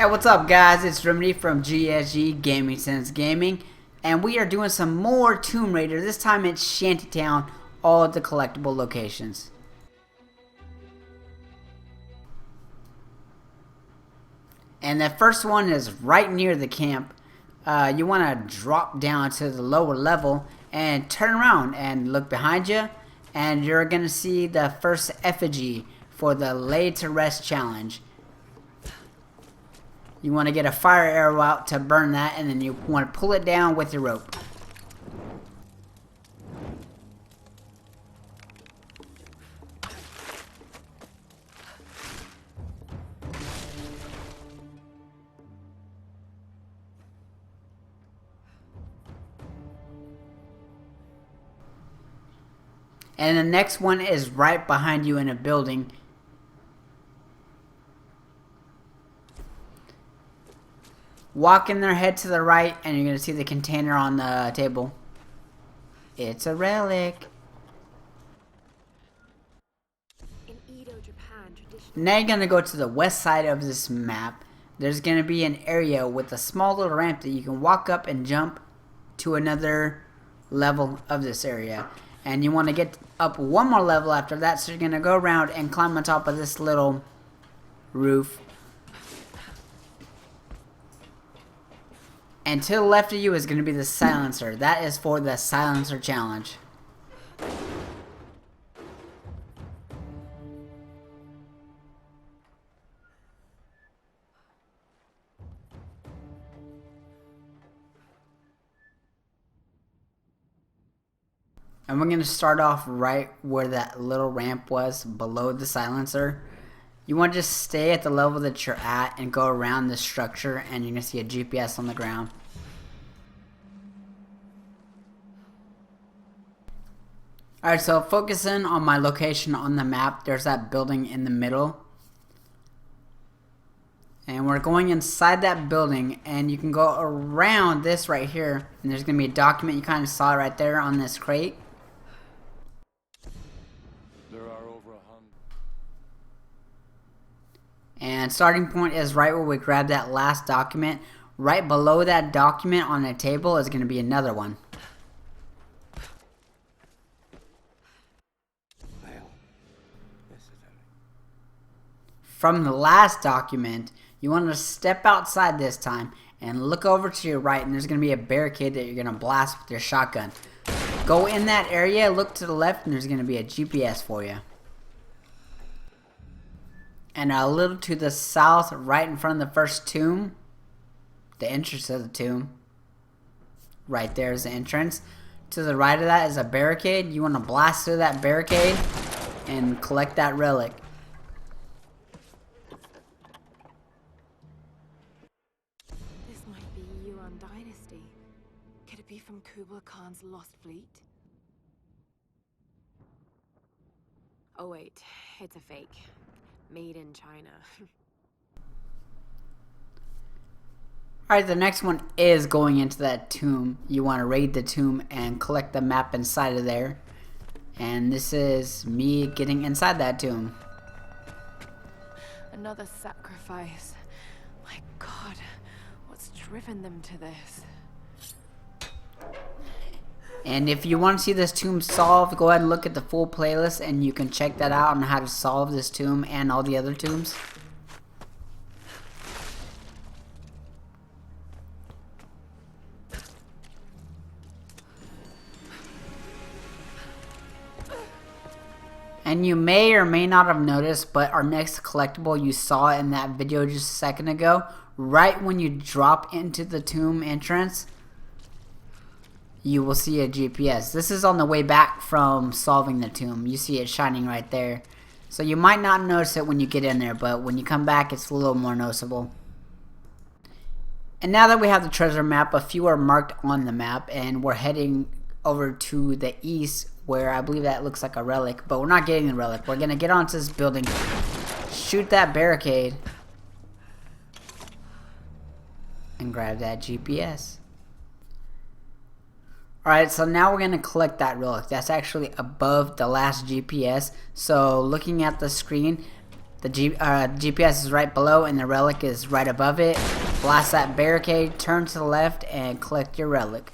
Alright, what's up guys? It's Remedy from GSG Gaming Sense Gaming, and we are doing some more Tomb Raider. This time it's Shantytown, all at the collectible locations. And the first one is right near the camp. You want to drop down to the lower level and turn around and look behind you, and you're going to see the first effigy for the Lay to Rest challenge. You want to get a fire arrow out to burn that, and then you want to pull it down with your rope. And the next one is right behind you in a building. Walk in there, head to the right, and you're going to see the container on the table. It's a relic. Now you're going to go to the west side of this map. There's going to be an area with a small little ramp that you can walk up and jump to another level of this area. And you want to get up one more level after that, so you're going to go around and climb on top of this little roof. And to the left of you is going to be the silencer. That is for the silencer challenge. And we're going to start off right where that little ramp was below the silencer. You want to just stay at the level that you're at and go around the structure, and you're going to see a GPS on the ground. Alright, so focusing on my location on the map, there's that building in the middle. And we're going inside that building, and you can go around this right here, and there's going to be a document. You kind of saw it right there on this crate. And starting point is right where we grab that last document. Right below that document on the table is going to be another one. From the last document, you want to step outside this time and look over to your right, and there's going to be a barricade that you're going to blast with your shotgun. Go in that area, look to the left, and there's going to be a GPS for you. And a little to the south, right in front of the first tomb, the entrance of the tomb, right there is the entrance. To the right of that is a barricade. You want to blast through that barricade and collect that relic. This might be Yuan Dynasty. Could it be from Kublai Khan's lost fleet? Oh wait, it's a fake. Made in China. Alright, the next one is going into that tomb. You want to raid the tomb and collect the map inside of there. And this is me getting inside that tomb. Another sacrifice. My God, what's driven them to this? And if you want to see this tomb solved, go ahead and look at the full playlist, and you can check that out on how to solve this tomb and all the other tombs. And you may or may not have noticed, but our next collectible, you saw in that video just a second ago, right when you drop into the tomb entrance, you will see a GPS. This is on the way back from solving the tomb. You see it shining right there. So you might not notice it when you get in there, but when you come back, it's a little more noticeable. And now that we have the treasure map, a few are marked on the map, and we're heading over to the east, where I believe that looks like a relic, but we're not getting the relic. We're going to get onto this building, shoot that barricade, and grab that GPS. Alright, so now we're going to collect that relic. That's actually above the last GPS. So looking at the screen, The GPS is right below and the relic is right above it. Blast that barricade, turn to the left, and collect your relic.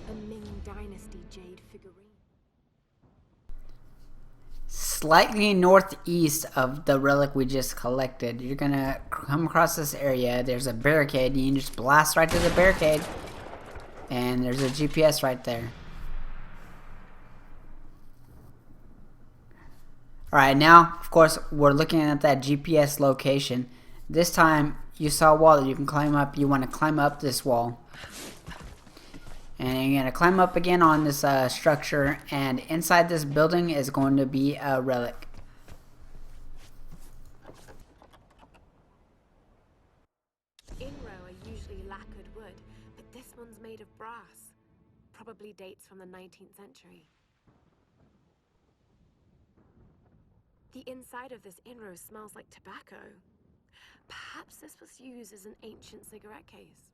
A Ming Dynasty jade figurine. Slightly northeast of the relic we just collected, you're gonna come across this area. There's a barricade. You can just blast right to the barricade, and there's a GPS right there. Alright, now, of course, we're looking at that GPS location. This time, you saw a wall that you can climb up. You want to climb up this wall. And you're going to climb up again on this structure. And inside this building is going to be a relic. Inro are usually lacquered wood, but this one's made of brass. Probably dates from the 19th century. The inside of this Inro smells like tobacco. Perhaps this was used as an ancient cigarette case.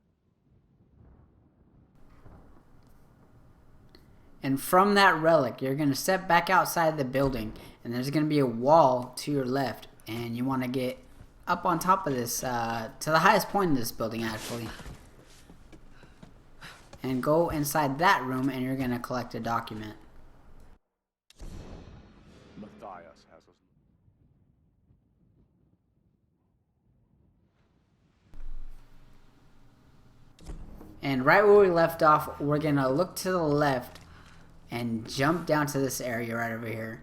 And from that relic, you're going to step back outside the building. And there's going to be a wall to your left. And you want to get up on top of this, to the highest point of this building, actually. And go inside that room, and you're going to collect a document. Matthias has us. And right where we left off, we're going to look to the left and jump down to this area right over here.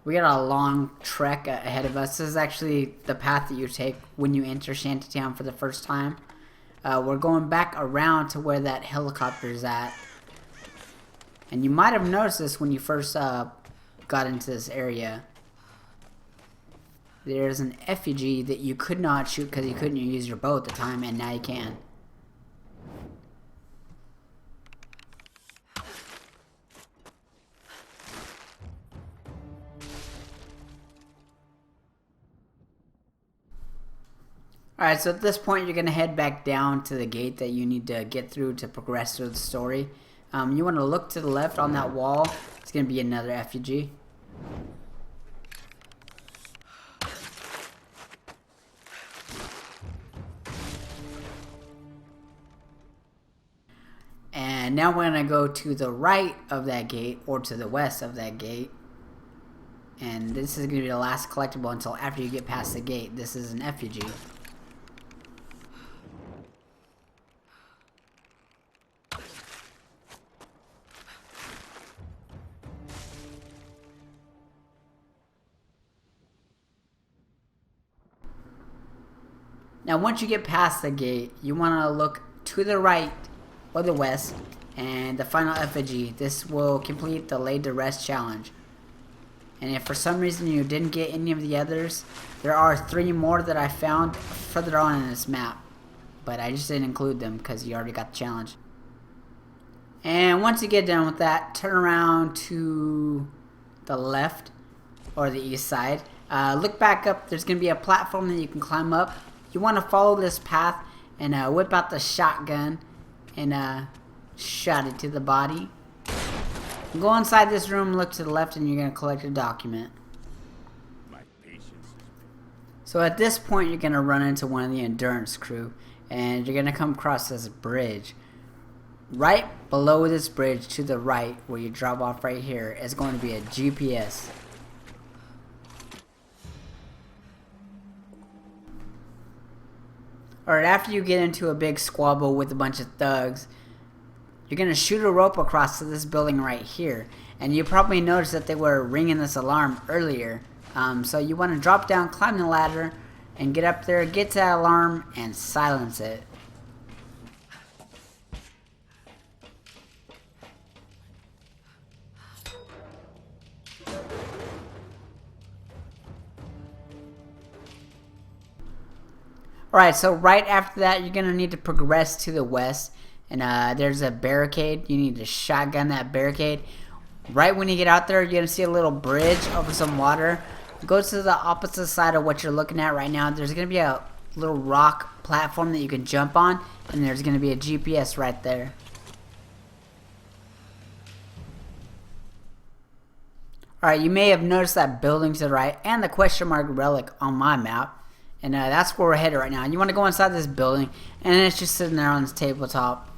We got a long trek ahead of us. This is actually the path that you take when you enter Shantytown for the first time. We're going back around to where that helicopter is at. And you might have noticed this when you first got into this area. There's an effigy that you could not shoot because you couldn't use your bow at the time, and now you can. Alright, so at this point you're going to head back down to the gate that you need to get through to progress through the story. You want to look to the left on that wall. It's going to be another effigy. And now we're going to go to the right of that gate, or to the west of that gate. And this is going to be the last collectible until after you get past the gate. This is an effigy. Now once you get past the gate, you want to look to the right or the west, and the final effigy. This will complete the Laid to Rest challenge. And if for some reason you didn't get any of the others, there are 3 more that I found further on in this map. But I just didn't include them because you already got the challenge. And once you get done with that, turn around to the left or the east side. Look back up. There's going to be a platform that you can climb up. You want to follow this path and whip out the shotgun and shot it to the body. Go inside this room, look to the left, and you're going to collect a document. My patience is So at this point, you're going to run into one of the endurance crew, and you're going to come across this bridge. Right below this bridge to the right, where you drop off right here, is going to be a GPS. Alright, after you get into a big squabble with a bunch of thugs, you're going to shoot a rope across to this building right here. And you probably noticed that they were ringing this alarm earlier. So you want to drop down, climb the ladder, and get up there, get to that alarm, and silence it. Alright, so right after that, you're going to need to progress to the west. And there's a barricade. You need to shotgun that barricade. Right when you get out there, you're going to see a little bridge over some water. Go to the opposite side of what you're looking at right now. There's going to be a little rock platform that you can jump on. And there's going to be a GPS right there. Alright, you may have noticed that building to the right and the question mark relic on my map. And that's where we're headed right now. You want to go inside this building, and it's just sitting there on this tabletop.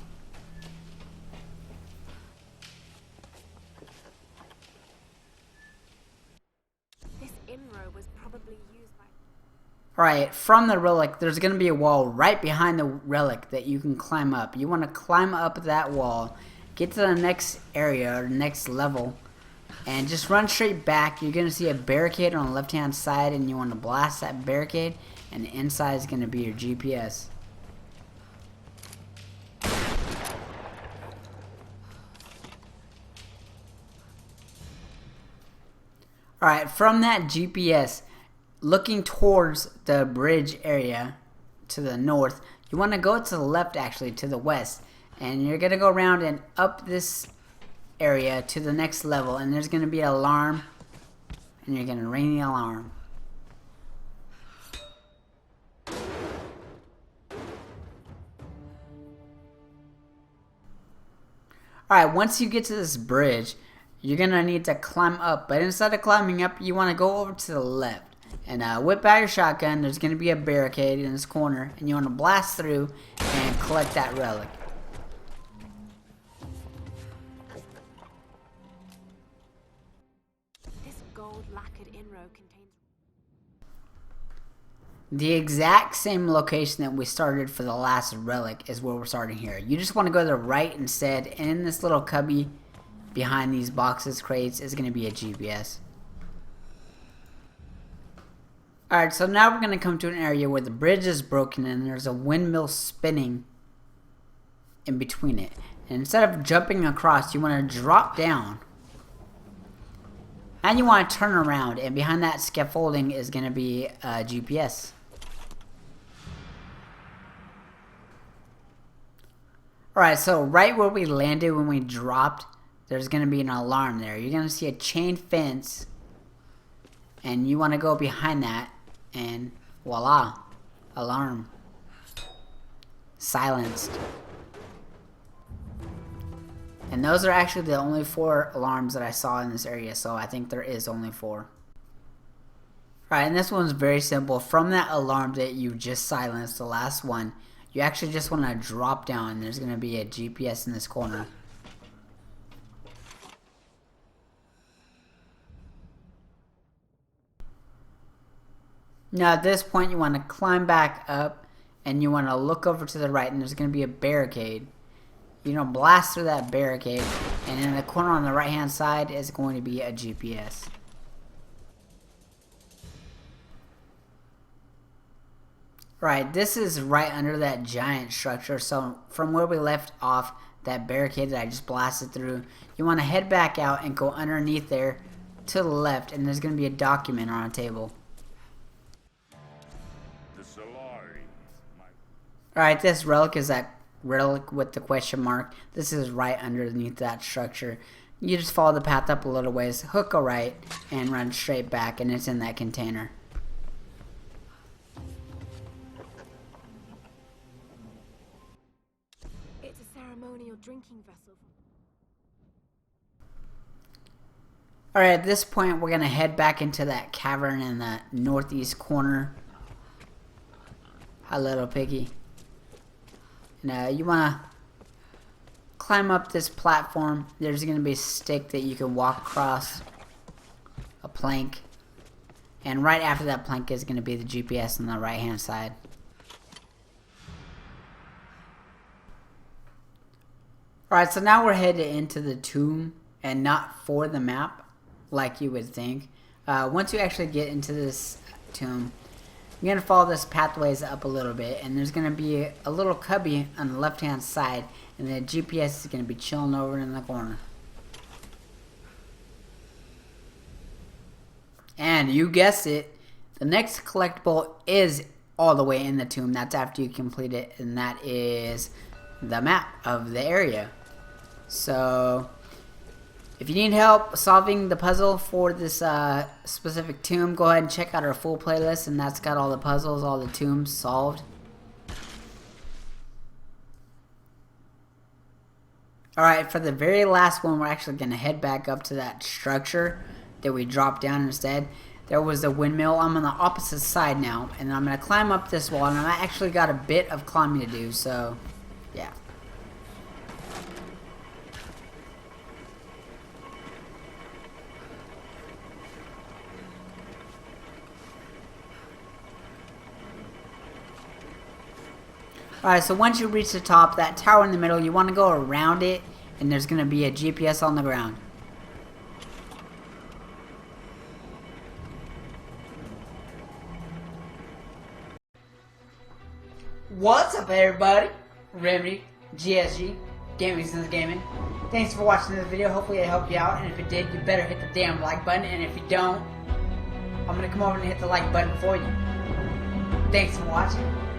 This inrow was probably used by... Alright, from the relic, there's going to be a wall right behind the relic that you can climb up. You want to climb up that wall, get to the next area or next level, and just run straight back. You're going to see a barricade on the left hand side, and you want to blast that barricade, and the inside is going to be your GPS. Alright, from that GPS, looking towards the bridge area to the north, you want to go to the left, actually, to the west. And you're going to go around and up this area to the next level. And there's going to be an alarm. And you're going to ring the alarm. Alright, once you get to this bridge, you're going to need to climb up. But instead of climbing up, you want to go over to the left. And whip out your shotgun. There's going to be a barricade in this corner. And you want to blast through and collect that relic. This gold lacquered inrow contains... The exact same location that we started for the last relic is where we're starting here. You just want to go to the right instead. And in this little cubby behind these boxes, crates, is going to be a GPS. Alright, so now we're going to come to an area where the bridge is broken and there's a windmill spinning in between it. And instead of jumping across, you want to drop down. And you want to turn around, and behind that scaffolding is going to be a GPS. Alright, so right where we landed when we dropped, there's going to be an alarm there. You're going to see a chain fence, and you want to go behind that. And voila, alarm. Silenced. And those are actually the only 4 alarms that I saw in this area, so I think there is only 4. Alright, and this one's very simple. From that alarm that you just silenced, the last one, you actually just want to drop down. There's going to be a GPS in this corner. Now at this point you want to climb back up and you want to look over to the right, and there's going to be a barricade. You know, blast through that barricade, and in the corner on the right hand side is going to be a GPS. Right, this is right under that giant structure, so from where we left off, that barricade that I just blasted through, you want to head back out and go underneath there to the left, and there's going to be a document on a table. Alright, this relic is that relic with the question mark. This is right underneath that structure. You just follow the path up a little ways, hook a right, and run straight back, and it's in that container. It's a ceremonial drinking vessel. Alright, at this point we're going to head back into that cavern in the northeast corner. Hi, little piggy. Now you want to climb up this platform. There's going to be a stick that you can walk across, a plank, and right after that plank is going to be the GPS on the right hand side. Alright, so now we're headed into the tomb and not for the map like you would think. Once you actually get into this tomb, you're going to follow this pathways up a little bit, and there's going to be a little cubby on the left hand side, and the GPS is going to be chilling over in the corner. And you guessed it, the next collectible is all the way in the tomb. That's after you complete it, and that is the map of the area. So if you need help solving the puzzle for this specific tomb, go ahead and check out our full playlist, and that's got all the puzzles, all the tombs solved. Alright, for the very last one, we're actually going to head back up to that structure. that we dropped down instead. There was the windmill. I'm on the opposite side now, and I'm going to climb up this wall, and I actually got a bit of climbing to do, so yeah. Alright, so once you reach the top, that tower in the middle, you want to go around it, and there's going to be a GPS on the ground. What's up, everybody? Remedy, GSG, Gaming Since Gaming. Thanks for watching this video. Hopefully it helped you out, and if it did, you better hit the damn like button, and if you don't, I'm going to come over and hit the like button for you. Thanks for watching.